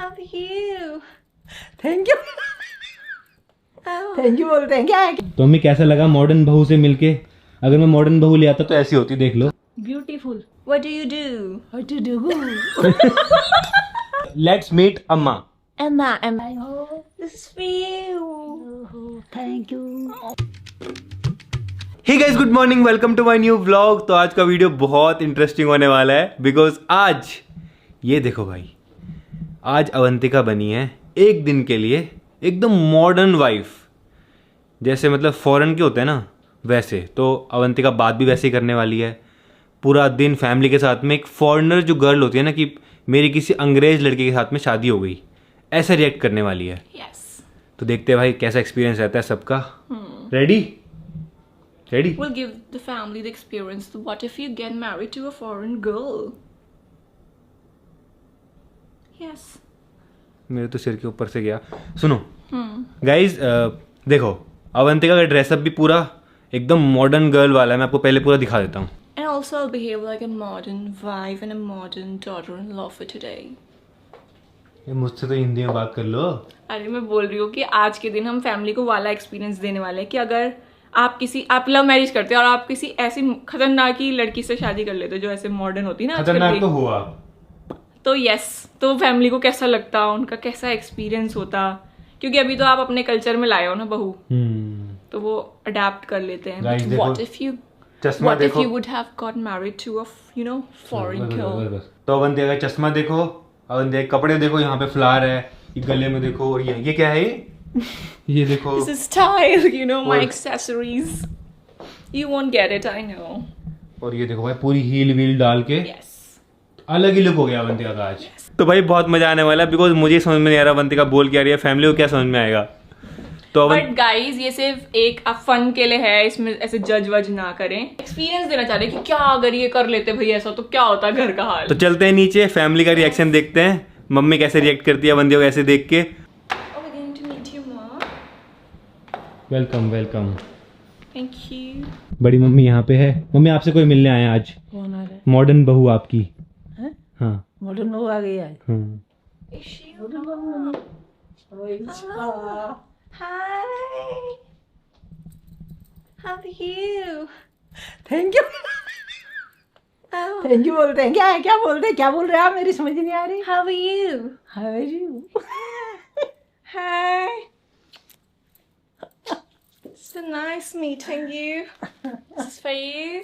How are you? Thank you Oh. Thank you बोलते हैं क्या? तो मम्मी कैसा लगा मॉडर्न बहू से मिलके? अगर मैं मॉडर्न बहू ले आता तो ऐसी होती, देख लो। Beautiful. What do you do? What do do? Let's meet Emma. Emma, this is for you. Thank you. Hey guys, good morning, welcome to my new vlog. तो आज का वीडियो बहुत इंटरेस्टिंग होने वाला है बिकॉज आज ये देखो भाई, आज अवंतिका बनी है एक दिन के लिए एकदम मॉडर्न वाइफ। जैसे मतलब फॉरेन के होते हैं ना, वैसे। तो अवंतिका बात भी वैसे ही करने वाली है पूरा दिन फैमिली के साथ में। एक फॉरेनर जो गर्ल होती है ना कि मेरी किसी अंग्रेज लड़के के साथ में शादी हो गई, ऐसा रिएक्ट करने वाली है। Yes. तो देखते हैं भाई कैसा एक्सपीरियंस रहता है सबका। Ready? Ready? We'll give the family the experience. What if you get married to a foreign girl? Yes. मेरे तो सिर के ऊपर से गया। सुनो गाइज, देखो अवंतिका का ड्रेसअप भी पूरा एकदम मॉडर्न गर्ल वाला है। मैं आपको पहले पूरा दिखा देता हूँ। And also I'll behave like a modern wife and a modern daughter-in-law for today. ये मुझसे तो हिंदी में बात कर लो। अरे मैं बोल रही हूँ कि आज के दिन हम फैमिली को वाला एक्सपीरियंस देने वाले हैं कि अगर आप लव मैरिज करते हो और आप किसी ऐसी खतरनाक ही लड़की से शादी कर लेते हो जो ऐसे मॉडर्न होती है ना आजकल खतरनाक की, तो हुआ। तो यस, तो फैमिली को कैसा लगता, उनका कैसा एक्सपीरियंस होता, क्योंकि अभी तो आप अपने कल्चर में लाए हो ना बहू, तो वो अडेप्ट कर लेते हैं। Guys, देखो, What if you चश्मा what if देखो। you would have got married to a foreign बस, girl? बस, बस। तो अवंतिका का चश्मा देखो, अवंतिका के कपड़े देखो, यहाँ पे फ्लावर है, ये गले में देखो, और ये क्या है? ये देखो। This is style, my और- accessories. You won't get it, I know. और ये देखो भाई पूरी हील वील डाल के Yes. अलग ही लुक हो गया अवंतिका का आज। तो भाई बहुत मजा आने वाला है बिकॉज मुझे समझ में नहीं आ रहा अवंतिका बोल क्या रही है, फैमिली को क्या समझ में आएगा। तो बट गाइज ये सिर्फ एक फन के लिए है, इसमें ऐसे जज वज ना करें। एक्सपीरियंस देना चाह रहे हैं कि क्या अगर ये कर लेते भाई ऐसा तो क्या होता घर का हाल। तो चलते हैं नीचे, फैमिली का रिएक्शन देखते हैं। मम्मी कैसे रिएक्ट करती है अवंतिका को ऐसे देख के। Oh, we're going to meet you, Mom. Welcome welcome. Thank you. बड़ी मम्मी यहाँ पे है। मम्मी आपसे कोई मिलने आया आज, कौन आ रहा है? मॉडर्न बहू आपकी। हैं? हाँ मॉडर्न बहू आ गई है। हाँ। Is she? मॉडर्न बहू। Hi. How are you? Thank you Oh. Thank you बोलते हैं क्या? क्या बोलते हैं? क्या बोल रहे हैं आप? मेरी समझ नहीं आ रही। How are you? How are you? Hi. So nice meeting you. This is for you.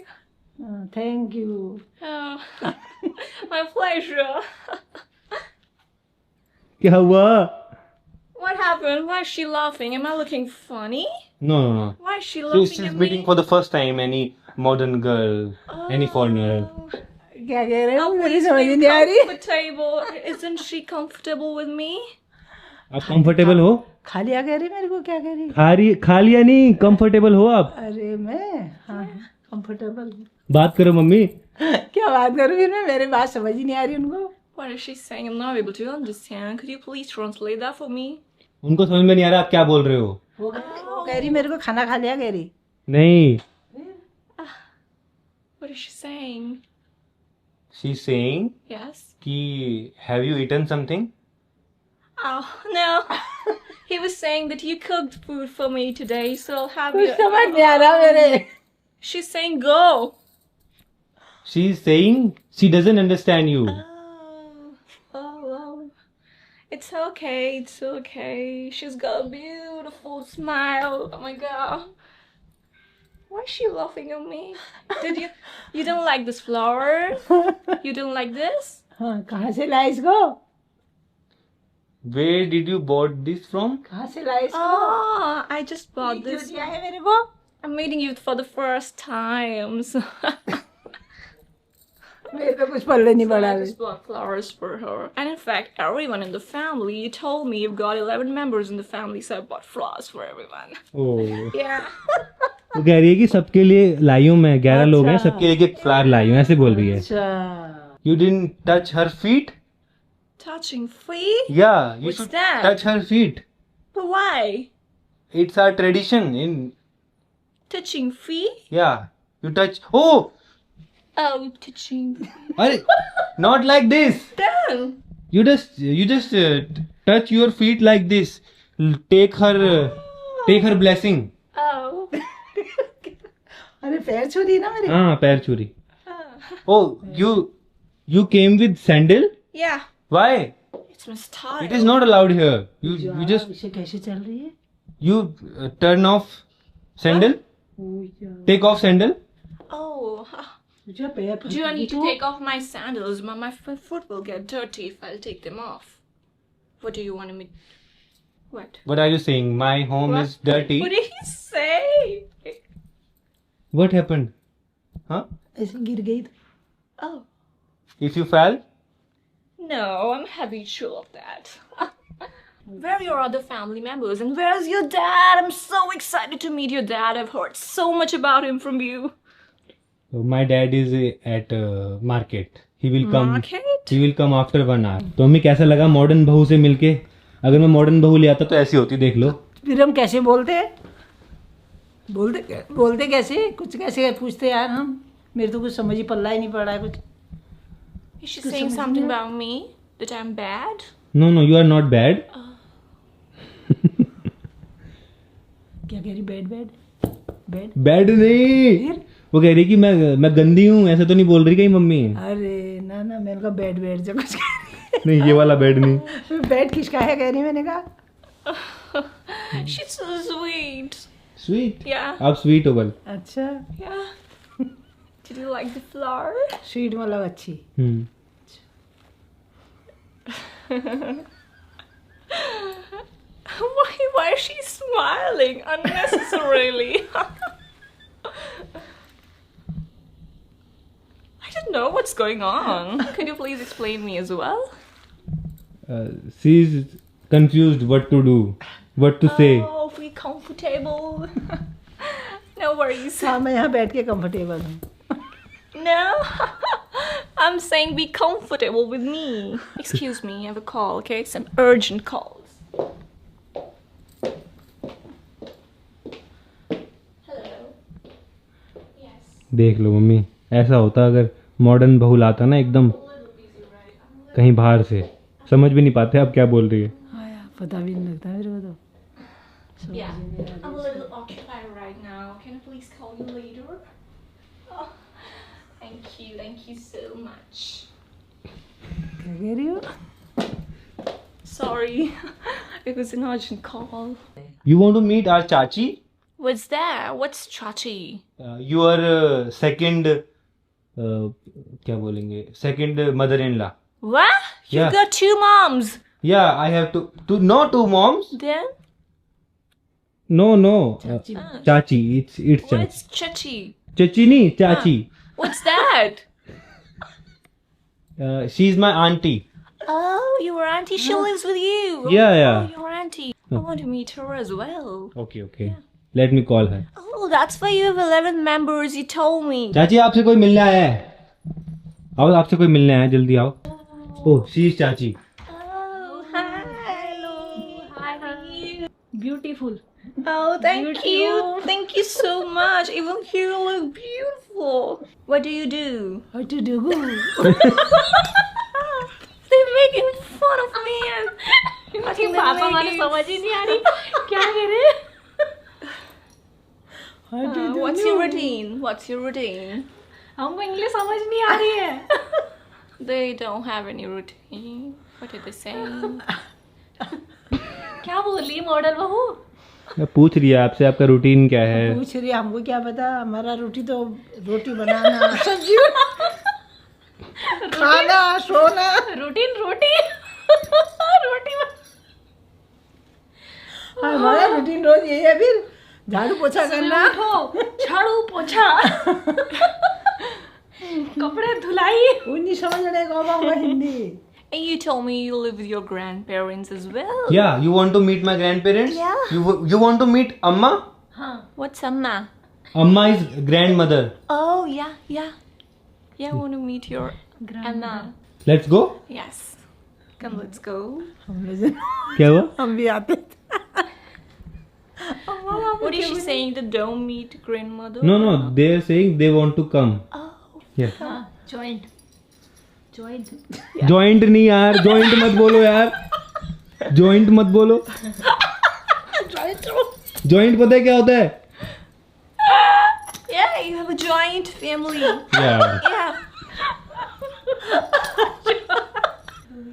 Thank you. Oh, my pleasure. क्या हुआ? What happened? Why is she laughing? Am I looking funny? No no no, Why is she laughing she's at meeting me? for the first time any modern girl, any foreigner. Oh, क्या कह रहे हो? oh, मेरी please समझ be नहीं आ रही। comfortable. Isn't she comfortable with me? आप comfortable हो? खा लिया कह रही मेरे को, क्या कह रही? खा लिया नहीं, कंफर्टेबल हो आप? अरे मैं हाँ कंफर्टेबल। बात करो मम्मी। क्या बात करूँ फिर मैं? मेरी बात समझ ही नहीं आ रही उनको। What is she saying? I'm not able to understand. Could you please translate that for me? उनको समझ में नहीं आ रहा आप क्या बोल रहे हो। वो कह रही मेरे को खाना खा लिया कह रही। नहीं, What is she saying? she's saying Yes. कि have you eaten something? Oh no. He was saying that you cooked food for me today, so I'll have कुछ you. समझ नहीं आ रहा मेरे। She's saying go. She's saying she doesn't understand you. Oh. It's okay. It's okay. She's got a beautiful smile. Oh my god. Why is she laughing at me? You don't like this flower? You don't like this? हाँ कहाँ से लाए इसको? Where did you bought this from? कहाँ से लाए इसको? Oh, I just bought क्यों this. दिया है मेरे को? I'm meeting you for the first time. So मेरे पे कुछ पल्ले नहीं पड़ा। I just bought flowers for her. And in fact, everyone in the family, you told me you've got 11 members in the family, so I bought flowers for everyone. Oh. Yeah. वो कह रही है कि सबके लिए लाई हूँ मैं, 11 लोग हैं, सबके लिए एक फ्लावर लाई हूँ, ऐसे बोल रही है। अच्छा। You didn't touch her feet? Touching feet? Yeah, you What's should that? touch her feet. But why? It's our tradition in, Touching feet? yeah, you touch, oh, Oh, touching feet. अरे, not like this. Then, You just touch your feet like this. Take her blessing. Oh. अरे पैर छू दी ना मेरे. हाँ पैर छुरी. Oh, you came with sandal? Yeah. Why? It's my style. It is not allowed here. You just इसे कैसे चल रही है? you turn off sandal. Take off sandal. Oh. मुझे पैर फंस Do I गई need to तो. take off my sandals? My foot will get dirty if I'll take them off. What do you want me? What? What are you saying? My home What? is dirty. What did he say? What happened? Huh? ऐसे गिर गई तो. Oh. If you fell? No, I'm habitual of that. Where are your other family members? And where's your dad? I'm so excited to meet your dad. I've heard so much about him from you. My dad is at market. He will come. Market? He will come after 1 hour. तो हमें कैसा लगा modern बहू से मिलके? अगर मैं modern बहू ले आता तो ऐसी होती, देख लो. फिर हम कैसे बोलते हैं? बोलते कैसे? कुछ कैसे पूछते यार हम? मेरे तो कुछ समझ ही पल्ला ही नहीं पड़ रहा है कुछ. Is she saying something about me? That I'm bad? No, you are not bad. क्या कह रही? बैड. Bad नहीं. वो कह रही कि मैं गंदी हूँ, ऐसा तो नहीं बोल रही कहीं मम्मी. अरे ना मैंने कहा बैड जो कुछ नहीं ये वाला बेड नहीं. बैड किसका है कह रही मैंने कहा. She's so sweet. Sweet. Yeah. आप sweet हो बल. अच्छा. Yeah. Did you like the flower? Sweet मतलब अच्छी. Why is she smiling unnecessarily? I don't know what's going on. Could you please explain me as well? She is confused what to do, what to say. Oh, be comfortable. No worries. हाँ मैं यहाँ बैठ के comfortable हूँ. No. I'm saying be comfortable with me. Excuse me, I have a call, okay? Some urgent calls. Hello. Yes. देख लो mummy, ऐसा होता अगर मॉडर्न बहू लाता ना एकदम कहीं बाहर से, समझ भी नहीं पाते आप क्या बोल रही है. हाँ यार पता भी नहीं लगता मेरे को तो. Yeah. I'm a little occupied right now. Can I please call you later? Oh, thank you so much. क्या कह रही हो? Sorry, it was an urgent call. You want to meet our chachi? What's that? What's chachi? Your second क्या बोलेंगे, second mother-in-law. What? You Yeah. got 2 moms. Yeah, I have two no 2 moms. Then No. Chachi. It's chachi. what's chachi? Chachi नहीं, chachi. What's that? She's my auntie. Oh, your auntie. She lives with you. Yeah. Oh, your auntie. I want to meet her as well. Okay. Let me call her. Oh, that's why you have 11 members. You told me. चाची आपसे कोई मिलने आया है. आओ आपसे कोई मिलने आया है, जल्दी आओ. Oh, she is चाची. Oh, hi. Hello. Hi, how are you? Beautiful. Oh, thank you. Thank you so much. Even you look beautiful. What do you do? What to do? They're making fun of me. पापा हमारे समझ ही नहीं आ रही क्या कह रहे. What's your routine? हमको English समझ नहीं आ रही है. They don't have any routine. What are they saying? क्या बोली मॉडल बहू? मैं पूछ रही है आपसे आपका रूटीन क्या है. पूछ रही है, हमको क्या पता. हमारा रोटी तो रोटी बनाना, सब्जी खाना, सोना. रोटी हमारा रूटीन रोज यही है. फिर झाड़ू पोछा करना, झाड़ू पोछा कपड़े धुलाई. वो नहीं समझ रहे को Hindi. And you told me you live with your grandparents as well. Yeah, you want to meet my grandparents? Yeah. You want to meet Amma? What's Amma? Amma is grandmother. Oh, yeah. Yeah, I want to meet your Amma. Let's go. Yes. Come, let's go. हम लोग क्या हुआ? हम भी आते थे. What is she saying? That don't meet grandmother? No, they are saying they want to come. Oh. Yeah. Join. Joint नहीं यार, जॉइंट मत बोलो यार, जॉइंट मत बोलो। जॉइंट पता है क्या होता है? Yeah, you have a joint family. यार Yeah.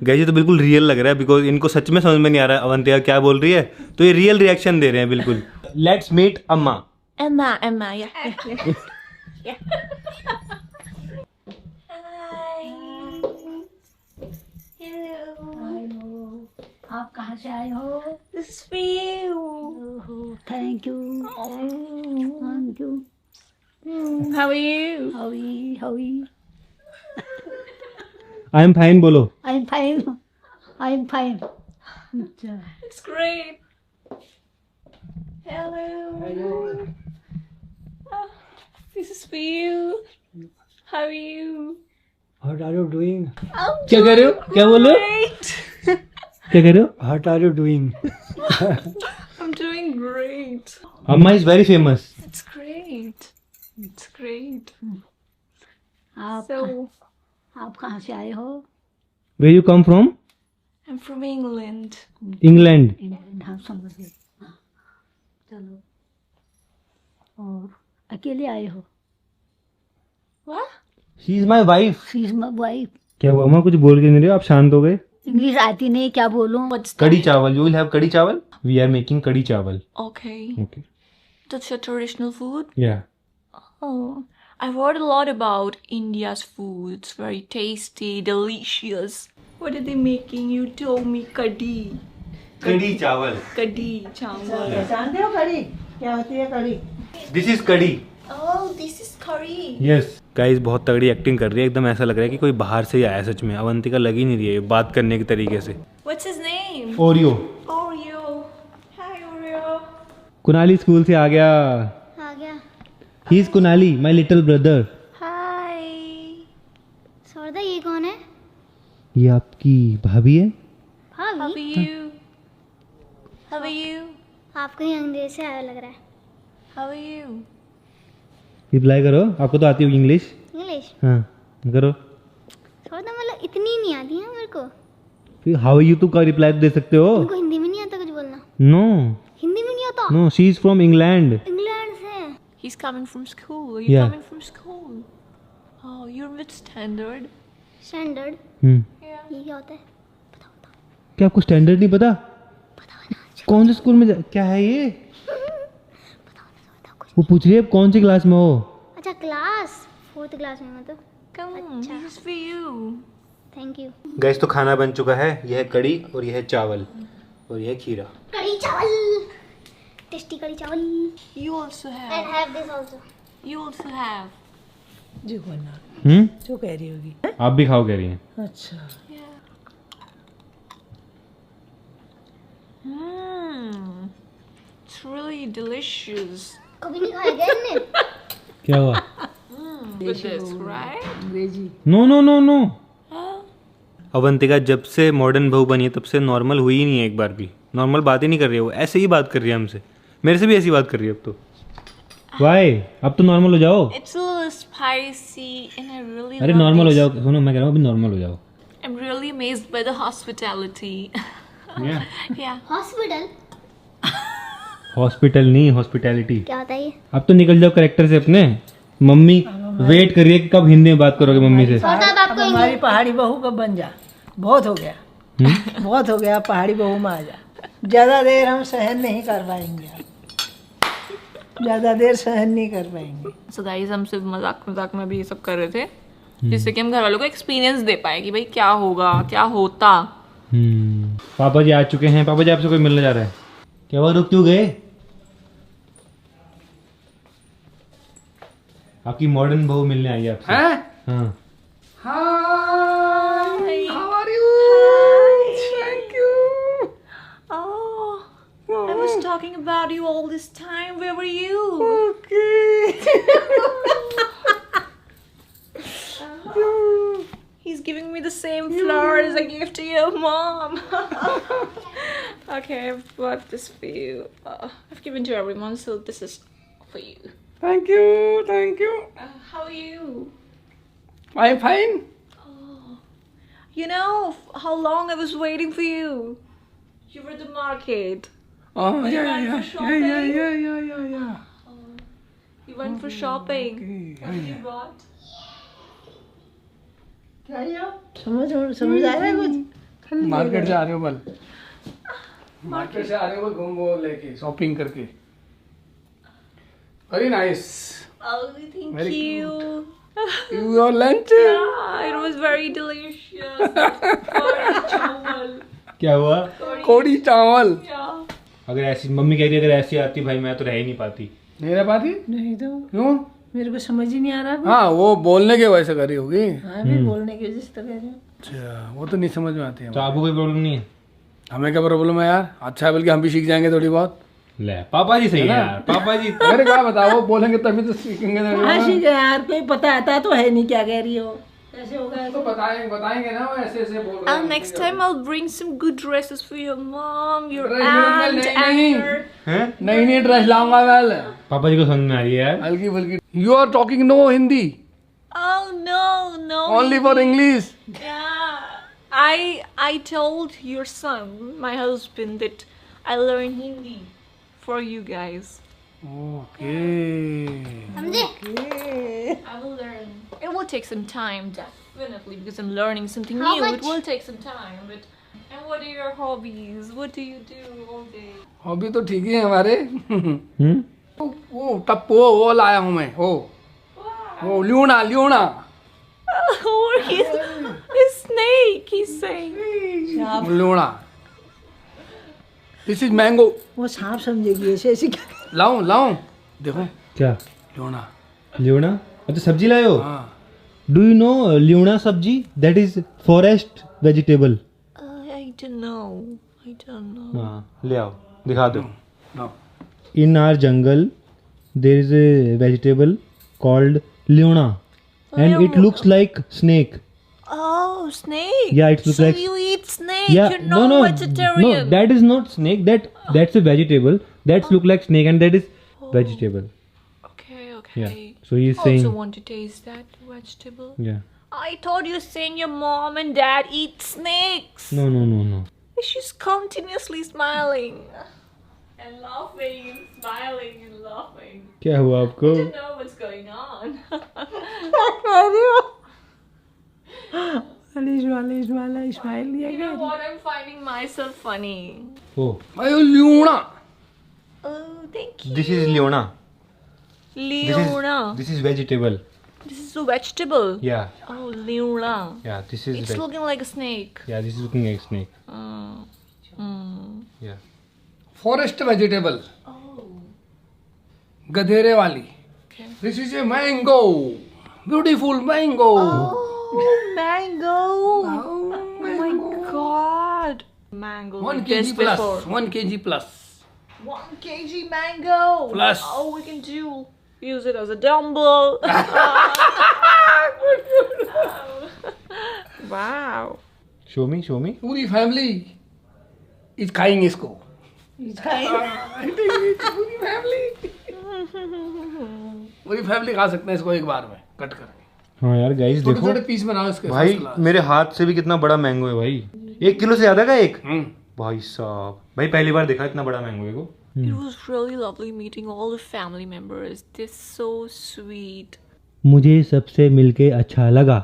गाइस ये तो बिल्कुल रियल लग रहा है, बिकॉज इनको सच में समझ में नहीं आ रहा अवंतिका क्या बोल रही है, तो ये रियल रिएक्शन दे रहे हैं बिल्कुल। Let's meet Emma. Emma, yeah. Yeah. Hi. Hello. आप कहाँ से आए हो? This is for you. Thank you, thank you. How are you? How I am fine बोलो। I am fine. अच्छा, It's great. Hello. Oh, this is for you. How are you? What are you doing? I'm क्या कर रहे हो? क्या बोल रहे हो? great. क्या कर रहे हो? What are you doing? I'm doing great. Amma is very famous. It's great. It's great. आप So, कहाँ से आए हो? Where you come from? I'm from England. England. England. हाँ, समझ गए। हाँ, चलो। और अकेले आए हो? What? She is my wife. She is my wife. क्या हुआ अम्मा, कुछ बोल के नहीं रहे हो? आप शांत हो गए। इंग्लिश आती नहीं, क्या बोलूं? What's कड़ी that? चावल, यू विल हैव कड़ी चावल। वी आर मेकिंग कड़ी चावल। Okay. Okay That's your traditional food? या Oh, I've heard a lot about India's food. It's very tasty, delicious. What are they making? You told me kadi. कड़ी चावल। Kadi chawal. जानते हो कड़ी क्या होती है? कड़ी दिस इज कड़ी। Oh, this is curry. Yes guys बहुत तगड़ी एक्टिंग कर रही है, एकदम ऐसा लग रहा है कि कोई बाहर से ही आया सच में। अवंतिका लग ही नहीं रही है बात करने के तरीके से। What's his name? Oreo. Oreo. Hi, Oreo. Kunali school से आ गया। आ गया. He is Kunali my little brother. Hi. सौरदा, ये कौन है? ये आपकी भाभी है। How are you? How are you? आपको ही अंग्रेज से आया लग रहा है। How are you? रिप्लाई करो, आपको तो आती होगी इंग्लिश। इंग्लिश हाँ करो। सौरदा, मतलब इतनी नहीं आती है मेरे को। फिर हाउ यू तो का रिप्लाई दे सकते हो। उनको हिंदी में नहीं आता कुछ बोलना। नो हिंदी में नहीं आता। No, she is from England. England से। He's coming from school. Are you Yeah. coming from school? Oh, you're with standard. Standard Yeah. ये क्या होता है? क्या आपको स्टैंडर्ड नहीं पता? कौन से स्कूल में क्या है ये? वो पूछ रही है कौन सी क्लास में हो। अच्छा, क्लास 4th क्लास में मतलब। Come on, this is for you. Thank you. Gas तो खाना बन चुका है, यह है कड़ी और यह है चावल और यह है खीरा। कड़ी चावल, टेस्टी कड़ी चावल। You also and have. Have this also. You also have. जो बोलना, जो कह रही होगी। आप भी खाओ कह रही हैं। अच्छा, Yeah. Mmm. It's really delicious. कभी नहीं खाया क्या इनने? क्या हुआ? With this, right? अंग्रेजी। No no no no. Oh. Avantika जब से मॉडर्न बहू बनी है तब से नॉर्मल हुई ही नहीं है, एक बार भी नॉर्मल बात ही नहीं कर रही है वो, ऐसे ही बात कर रही है हमसे। मेरे से भी ऐसी बात कर रही है अब तो। वाई, अब तो नॉर्मल हो जाओ। It's a little spicy and I really अरे love नॉर्मल हो this. जाओ, सुनो मैं कह रहा हूँ अभी नॉर्मल हो जाओ। I'm really amazed by the hospitality. Yeah. Hospital hospital नहीं, हॉस्पिटैलिटी। क्या होता है ये? अब तो निकल जाओ करेक्टर से अपने। मम्मी वेट करिए कि कब हिंदी में बात करोगे मम्मी से। सौरदा, अब अब आपको हमारी पहाड़ी बहू कब बन जा। बहुत हो गया, बहुत हो गया, पहाड़ी बहू में आ जा। ज़्यादा देर हम सहन नहीं कर पाएंगे, ज़्यादा देर सहन नहीं कर पाएंगे। So guys, हम सिर्फ मजाक में भी ये सब कर रहे थे जिससे कि हम घर वालों को एक्सपीरियंस दे पाए कि भाई क्या होगा, क्या होता। पापा जी आ चुके हैं। पापा जी आपसे कोई मिलने जा रहा है। क्या हुआ, रुक क्यों गए? आपकी मॉडर्न बहू मिलने आई है आपसे। हाँ Hi. How are you? Thank you. Oh, I was talking about you all this time. Where were you? He's giving me the same flowers I gave to your mom. Okay, I've bought this for you. I've given to everyone, so this is for you. Thank you, thank you. How are you? I'm fine. Oh, You know how long I was waiting for you. You were at the market. Oh, You yeah, went yeah, for yeah, yeah, shopping? yeah, yeah, yeah, yeah. You went for shopping. Okay, What did you bought? क्या ये समझ आ रहा है कुछ market से आ रहे हो बल मार्केट से आ रहे हो बल घूम वो लेके शॉपिंग करके very nice Oh, thank Very you. Your lunch Yeah, it was very delicious. Curry chawal. क्या हुआ? कोड़ी चावल Yeah. अगर ऐसी मम्मी कह रही अगर ऐसी आती भाई मैं तो रह ही नहीं पाती। नहीं रह पाती नहीं तो क्यों मेरे को समझ ही नहीं आ रहा हाँ वो बोलने के वजह से करी होगी हाँ भी बोलने की वजह से तो कह रही हूँ अच्छा वो तो नहीं समझ में आती है तो आपको कोई प्रॉब्लम नहीं है? हमें क्या प्रॉब्लम है यार अच्छा है बल्कि हम भी सीख जाएंगे थोड़ी बहुत ले पापा जी सही है यार, पापा जी। अरे क्या बताओ वो बोलेंगे तभी तो सीखेंगे कहाँ सीख गए यार कोई पता आता तो है नहीं क्या कह रही हो कैसे होगा तो बताएंगे ना वो ऐसे ऐसे बोल रहे And हैं next time I'll bring some good dresses for your mom, your Dress aunt, नहीं, and नहीं। your... हैं? नहीं ड्रेस लाऊंगा मैं पापा जी को समझ में आ रही है यार। हल्की फुल्की you are talking no Hindi Oh no. Only for English Yeah. I told your son, my husband, that I learn Hindi for you guys. Okay समझे I will learn. It will take some time, definitely, because I'm learning something How new. much? It will take some time, but. And what are your hobbies? What do you do all day? Hobby तो ठीक ही है हमारे हम्म? वो टप वो लाया हूँ मैं वो lunar lunar Or his snake, he's saying. Lunar this is mango वो सांप समझेगी ऐसे ऐसे क्या लाऊं देखो क्या? Lunar lunar? अच्छा सब्जी लाए हो? हाँ डू यू नो ल्यूना सब्जी? That is forest vegetable. I don't know. I don't know. हाँ ले आओ दिखा दो। No In our jungle there is a vegetable called luna and it looks like snake. Oh, snake. Yeah, it looks so like- you eat snake. Yeah, You're no, not no, vegetarian. no, that is not snake. That's a vegetable. That's look like snake, and that is vegetable. Okay. Yeah. So he's Also saying, want to taste that vegetable. yeah. I thought you were saying your mom and dad eat snakes. No. She's continuously smiling. And laughing and smiling and laughing. क्या हुआ आपको? I don't know what's going on. Smile दिया You know what? I'm finding myself funny. Oh, भाई lunar Oh, thank you. this is lunar. Leona. This is vegetable. This is a vegetable. Yeah. Oh, Leona. Yeah. This is. It's looking like a snake. Yeah. This is looking like snake. Yeah. Forest vegetable Oh. गधेरे वाली Okay. This is a mango beautiful mango Oh, mango. Oh my god. Mango. 1 like kg this plus before. 1 kg plus 1 kg mango. Plus. Oh, we can use it as a dumbbell. Wow. Show me. पूरी family is खाइंग इसको पूरी family खा सकते हैं इसको एक बार में cut करके हाँ यार गाइस छोटे देखो छोटे पीस बनाओ इसके भाई first class। मेरे हाथ से भी कितना बड़ा मैंगो है भाई। 1 किलो से ज्यादा का एक। हम्म भाई साहब भाई पहली बार देखा इतना बड़ा मैंगो है को। It was really lovely meeting all the family members. They're so sweet. मुझे सबसे मिलके अच्छा लगा।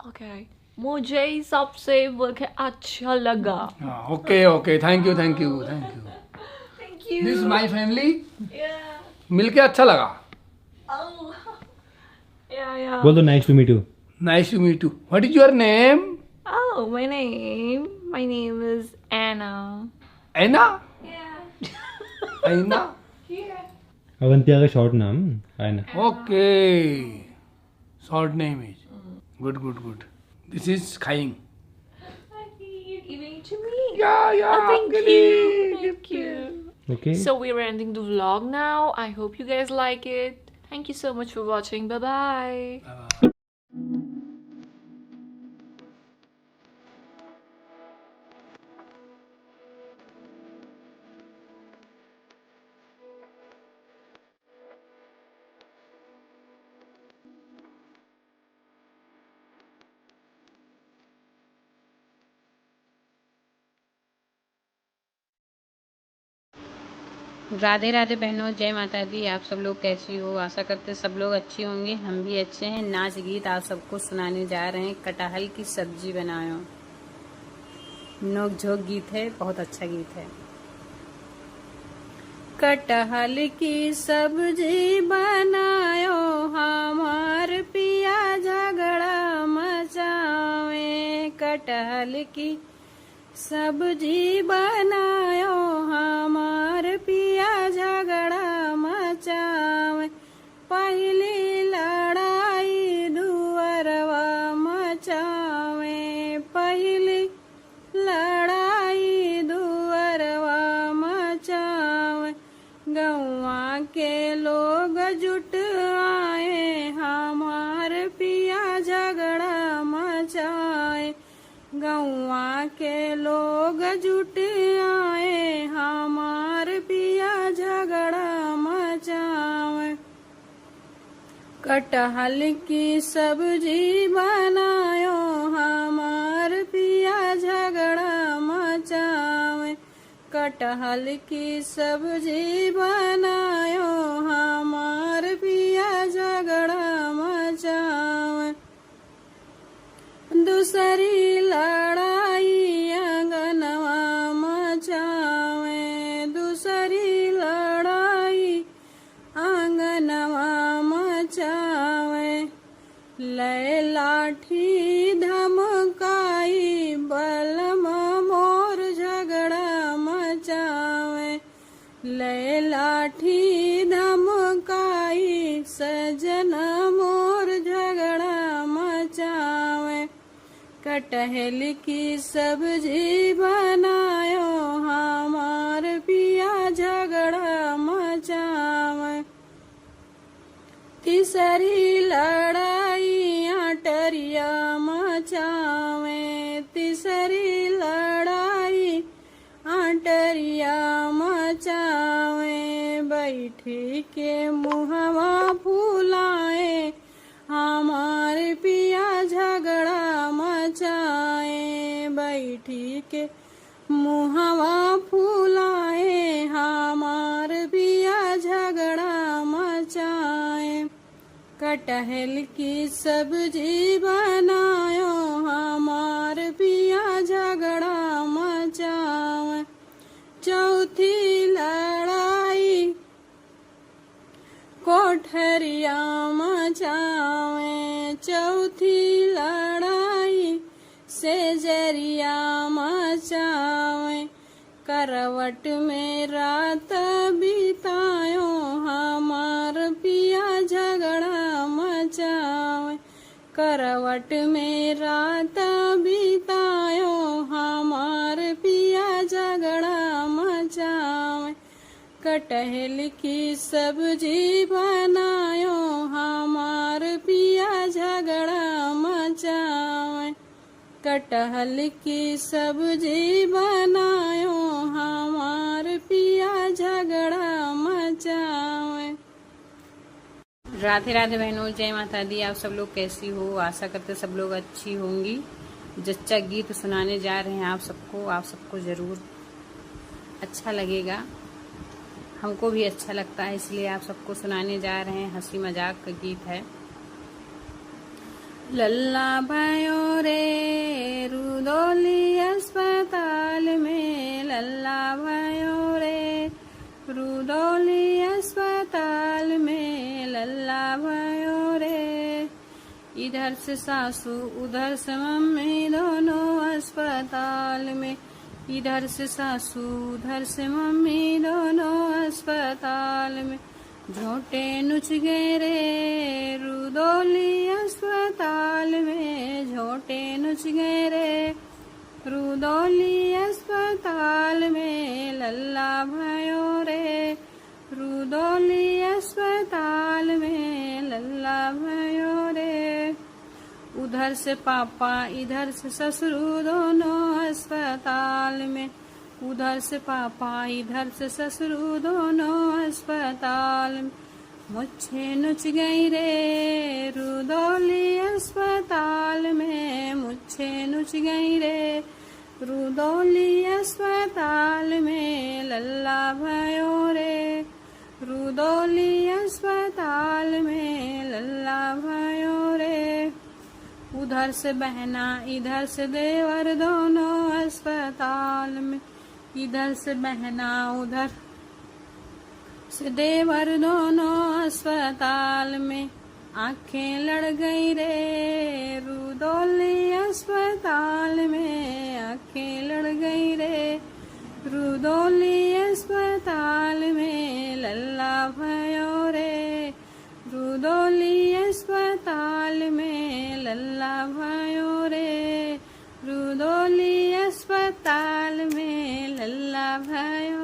Okay. मुझे सबसे मिलकर अच्छा लगा. Okay thank you Thank you. This my family Yeah. मिलके अच्छा लगा Oh. Yeah. बोल दो nice to meet you. Nice to meet you what is your name Oh, my name is Anna. Anna Yeah. Anna Yeah. Avantia का short नाम है ना। Okay short name is good this is खाइंग You're giving it to me. या Oh, thank you. Okay So we're ending the vlog now. I hope you guys like it. Thank you so much for watching. Bye bye. Radhe Radhe बहनों, जय माता दी। आप सब लोग कैसी हो? आशा करते सब लोग अच्छी होंगे। हम भी अच्छे हैं। नाच गीत आप सबको सुनाने जा रहे हैं। कटहल की सब्जी बनायो, नोक झोंक गीत है, बहुत अच्छा गीत है। कटहल की सब्जी बनायो, हमार पिया झगड़ा मचावे। कटहल की सब्जी बनायो, हमार पिया झगड़ा मचावे। पहली लड़ाई दुअरवा मचावे, पहली लड़ाई दुअरवा मचावे। गौवा के लोग जुट आए, हमार पिया झगड़ा मचाए। गौवा के लोग जुट आए, हमार पिया झगड़ा मचावे। कटहल की सब्जी बनायो, हमार पिया झगड़ा मचावे। कटहल की सब्जी बनायो, हमार पिया झगड़ा मचावे। दूसरी लड़ाई आंगनवा मचावे, दूसरी लड़ाई आंगनवा मचावे। ले लाठी धमकाई, बलम मोर झगड़ा मचावे। ले लाठी धमकाई, सजन मोर झगड़ा मचावे। कटहल की सब्जी बनायो, हमार पिया झगड़ा मचावे। तीसरी लड़ाई आटरिया मचावे, तीसरी लड़ाई आटरिया मचावे। बैठी के मुहवा फुलाए, हमार पिया झगड़ा मचाए। बैठी के मुहवा फुलाए, हमार पिया झगड़ा मचाए। कटहल की सब्जी बनायो, हमार पिया झगड़ा मचावे। चौथी लड़ाई कोठरिया मचावे, चौथी लड़ाई सेजरिया मचावे। करवट में रात बितायो, हमार पिया झगड़ा मचावे। करवट में रात बितायो, हमार पिया झगड़ा मचावे। कटहल की सब्जी बनायो, हमार पिया झगड़ा मचावे। कटहल की सब्जी बनायो, हमार पिया झगड़ा मचावे। राधे राधे बहनों, जय माता दी। आप सब लोग कैसी हो? आशा करते सब लोग अच्छी होंगी। जच्चा गीत सुनाने जा रहे हैं आप सबको जरूर अच्छा लगेगा। हमको भी अच्छा लगता है, इसलिए आप सबको सुनाने जा रहे हैं। हंसी मजाक का गीत है। लल्ला भयो रे रुदौली अस्पताल में, लल्ला भयो रे रुदौली अस्पताल में, लल्ला भयो रे। इधर से सासू उधर से मम्मी, दोनों अस्पताल में। इधर से सासू उधर से मम्मी, दोनों अस्पताल में। झोंटे नुच गए रे रुदौली अस्पताल में, झोंटे नुच गए रे रुदौली अस्पताल में, लल्ला भयो रे रुदौली अस्पताल में, लल्ला भयो रे। उधर से पापा इधर से ससुर, दोनों अस्पताल में। उधर से पापा इधर से ससुर, दोनों अस्पताल में। मुझे नुच गई रे रुदौली अस्पताल में, मुझे नुच गई रे रुदौली अस्पताल में, लल्ला भयो रे, रुदौली अस्पताल में लल्ला भयो रे। उधर से बहना इधर से देवर दोनों अस्पताल में, इधर से बहना उधर से देवर दोनों अस्पताल में। आंखें लड़ गई रे रुदौली अस्पताल में, आंखें लड़ गई रे रुदौली अस्पताल में लल्ला भयो रे, रुदौली अस्पताल में लल्ला भयो रे, रुदौली अस्पताल में लल्ला भयो